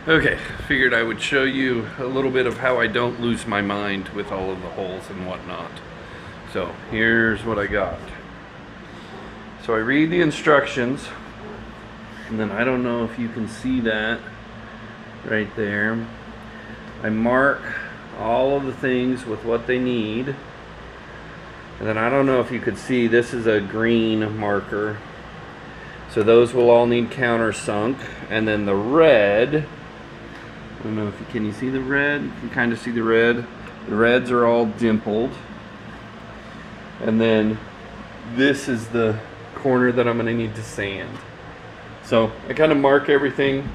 Okay, figured I would show you a little bit of how I don't lose my mind with all of the holes and whatnot. So here's what I got. So I read the instructions, and then I don't know if you can see that right there. I mark all of the things with what they need. And then I don't know if you could see, this is a green marker. So those will all need countersunk. And then the red, I don't know if you, can you see the red? You can kind of see the red. The reds are all dimpled. And then this is the corner that I'm going to need to sand. So I kind of mark everything,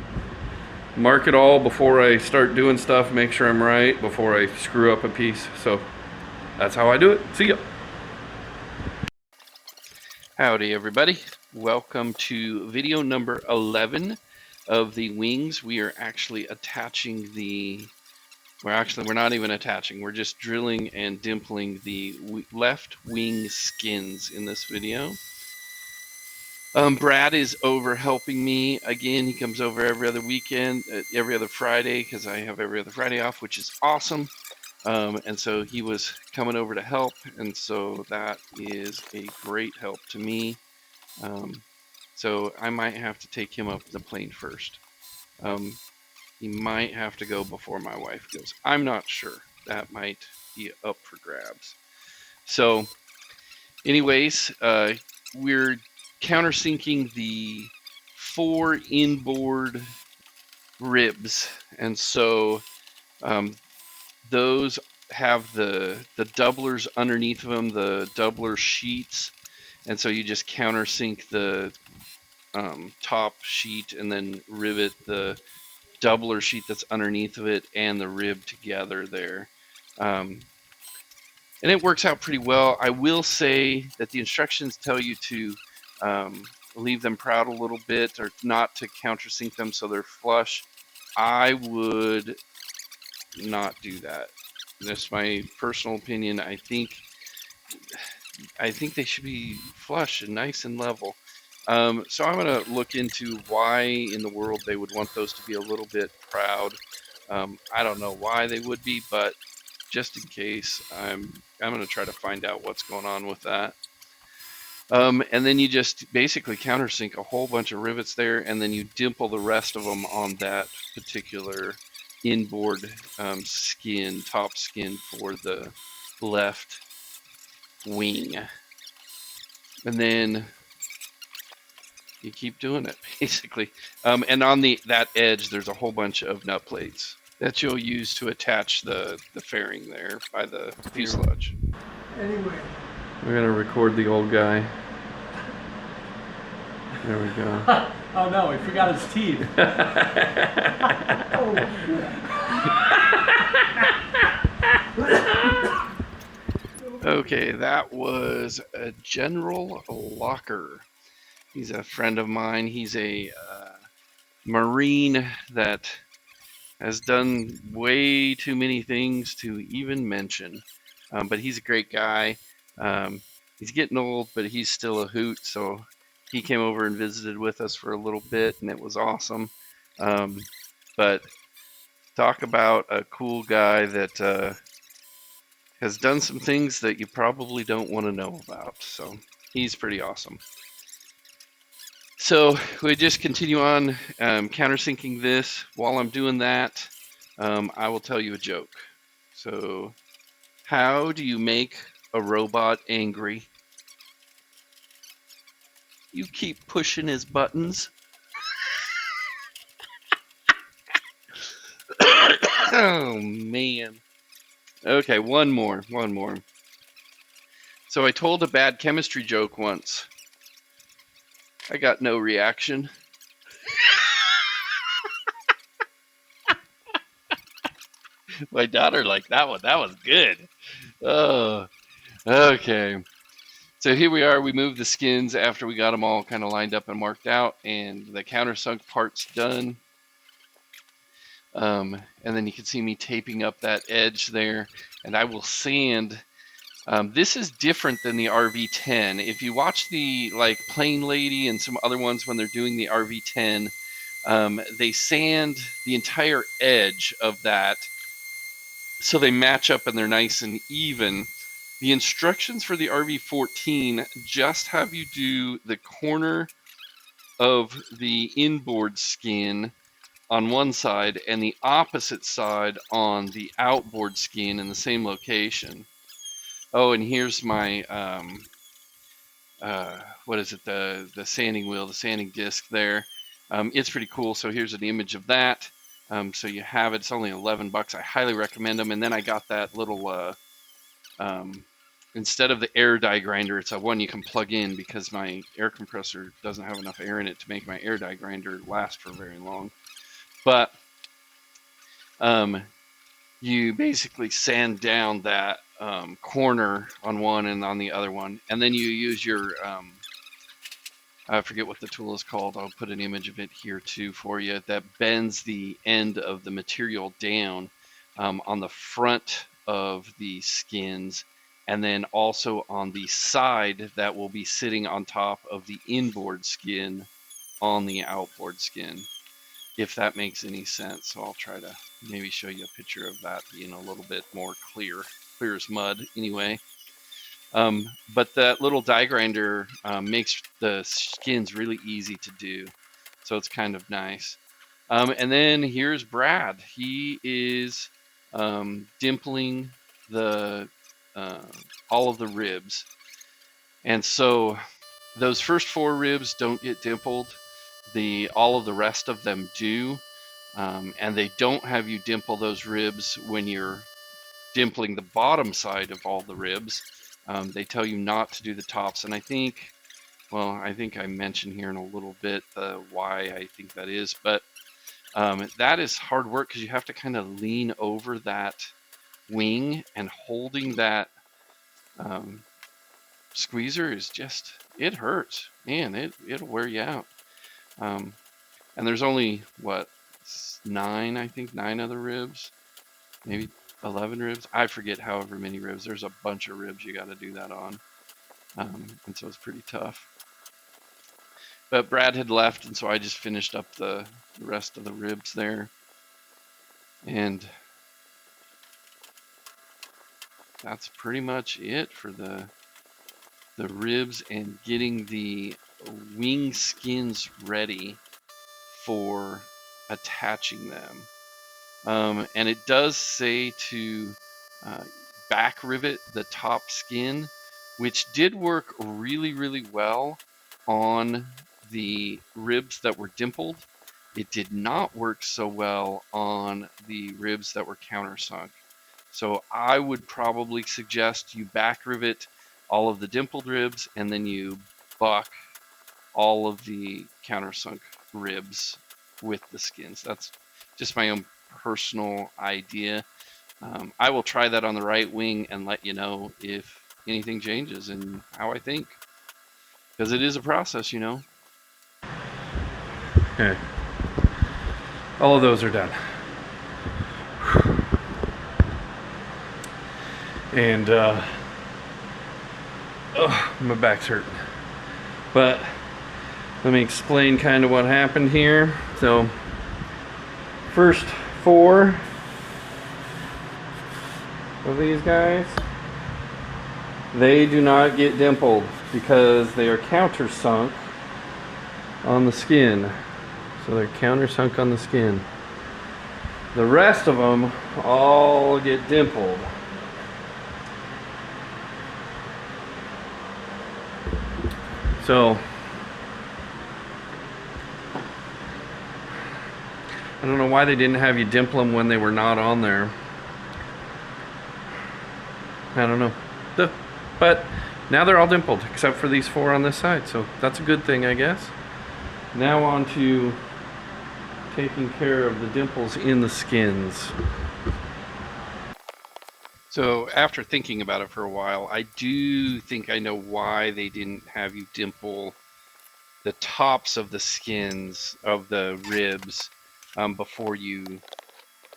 mark it all before I start doing stuff, make sure I'm right before I screw up a piece. So that's how I do it. See ya. Howdy everybody. Welcome to video number 11 of the wings. We are actually attaching we're not even attaching, we're just drilling and dimpling the left wing skins in this video. Brad is over helping me again. He comes over every other weekend, every other Friday, because I have every other Friday off, which is awesome. And so he was coming over to help, and so that is a great help to me. So I might have to take him up the plane first. He might have to go before my wife goes. I'm not sure. That might be up for grabs. So anyways, we're countersinking the 4 inboard ribs, and so those have the doublers underneath of them, the doubler sheets, and so you just countersink the top sheet and then rivet the doubler sheet that's underneath of it and the rib together there. And it works out pretty well. I will say that the instructions tell you to leave them proud a little bit, or not to countersink them so they're flush. I would not do that. That's my personal opinion. I think they should be flush and nice and level. So I'm going to look into why in the world they would want those to be a little bit proud. I don't know why they would be, but just in case, I'm going to try to find out what's going on with that. And then you just basically countersink a whole bunch of rivets there, and then you dimple the rest of them on that particular inboard skin, top skin for the left wing. And then you keep doing it, basically. And on that edge, there's a whole bunch of nut plates that you'll use to attach the fairing there by the fuselage. Anyway. We're going to record the old guy. There we go. Oh no, he forgot his teeth. Okay, that was a General Locker. He's a friend of mine. He's a Marine that has done way too many things to even mention. But he's a great guy. He's getting old, but he's still a hoot. So he came over and visited with us for a little bit, and it was awesome. But talk about a cool guy that has done some things that you probably don't want to know about. So he's pretty awesome. So we just continue on countersinking this. While I'm doing that, I will tell you a joke. So how do you make a robot angry? You keep pushing his buttons. Oh man. Okay, one more. So I told a bad chemistry joke once. I got no reaction. My daughter liked that one. That was good. Oh, okay. So here we are. We moved the skins after we got them all kind of lined up and marked out, and the countersunk part's done. And then you can see me taping up that edge there, and I will sand. This is different than the RV-10. If you watch the Plane Lady and some other ones when they're doing the RV-10, They sand the entire edge of that so they match up and they're nice and even. The instructions for the RV-14 just have you do the corner of the inboard skin on one side and the opposite side on the outboard skin in the same location. Oh, and here's my what is it, the sanding wheel, the sanding disc there. It's pretty cool. So here's an image of that. So you have it. It's only $11. I highly recommend them. And then I got that little instead of the air die grinder, it's a one you can plug in because my air compressor doesn't have enough air in it to make my air die grinder last for very long. But you basically sand down that corner on one and on the other one, and then you use your I forget what the tool is called. I'll put an image of it here too for you. That bends the end of the material down on the front of the skins, and then also on the side that will be sitting on top of the inboard skin on the outboard skin, if that makes any sense. So I'll try to maybe show you a picture of that being a little bit more clear as mud anyway. But that little die grinder makes the skins really easy to do, so it's kind of nice. And then here's Brad. He is dimpling the all of the ribs, and so those first 4 ribs don't get dimpled. All of the rest of them do, and they don't have you dimple those ribs when you're dimpling the bottom side of all the ribs. They tell you not to do the tops, and I think I mentioned here in a little bit why I think that is, but that is hard work because you have to kind of lean over that wing, and holding that squeezer is just, it hurts, man. It'll wear you out. And there's only what, 9, I think 9 other ribs, maybe 11 ribs. I forget however many ribs. There's a bunch of ribs you got to do that on, and so it's pretty tough. But Brad had left, and so I just finished up the rest of the ribs there, and that's pretty much it for the ribs and getting the wing skins ready for attaching them. And it does say to back rivet the top skin, which did work really, really well on the ribs that were dimpled. It did not work so well on the ribs that were countersunk. So I would probably suggest you back rivet all of the dimpled ribs, and then you buck all of the countersunk ribs with the skins. That's just my own personal idea. I will try that on the right wing and let you know if anything changes and how I think, because it is a process, you know. Okay. All of those are done. And my back's hurting. But let me explain kind of what happened here. So first 4 of these guys, they do not get dimpled because they are countersunk on the skin. So they're countersunk on the skin. The rest of them all get dimpled. So I don't know why they didn't have you dimple them when they were not on there. I don't know. But now they're all dimpled except for these 4 on this side, so that's a good thing, I guess. Now on to taking care of the dimples in the skins. So after thinking about it for a while, I do think I know why they didn't have you dimple the tops of the skins of the ribs before you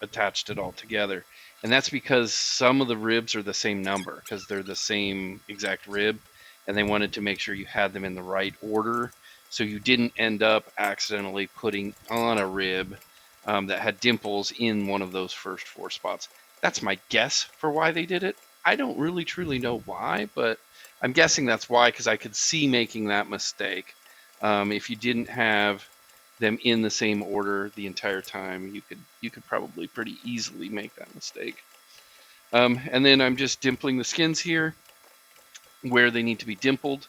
attached it all together. And that's because some of the ribs are the same number, because they're the same exact rib, and they wanted to make sure you had them in the right order. so you didn't end up accidentally putting on a rib that had dimples in one of those first 4 spots. That's my guess for why they did it. I don't really truly know why, but I'm guessing that's why, because I could see making that mistake. If you didn't have them in the same order the entire time, you could probably pretty easily make that mistake. And then I'm just dimpling the skins here where they need to be dimpled.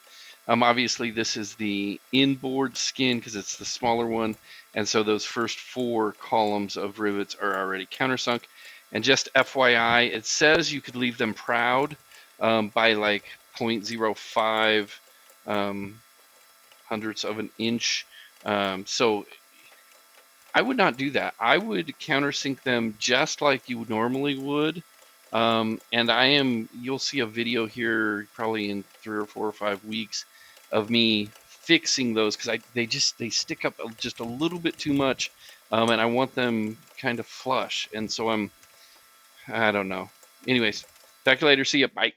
Obviously, this is the inboard skin because it's the smaller one, and so those first 4 columns of rivets are already countersunk. And just FYI, it says you could leave them proud by like 0.05 hundredths of an inch. So I would not do that. I would countersink them just like you normally would. And you'll see a video here probably in 3 or 4 or 5 weeks of me fixing those because they stick up just a little bit too much, and I want them kind of flush. And so I don't know. Anyways, talk to you later. See ya. Bye.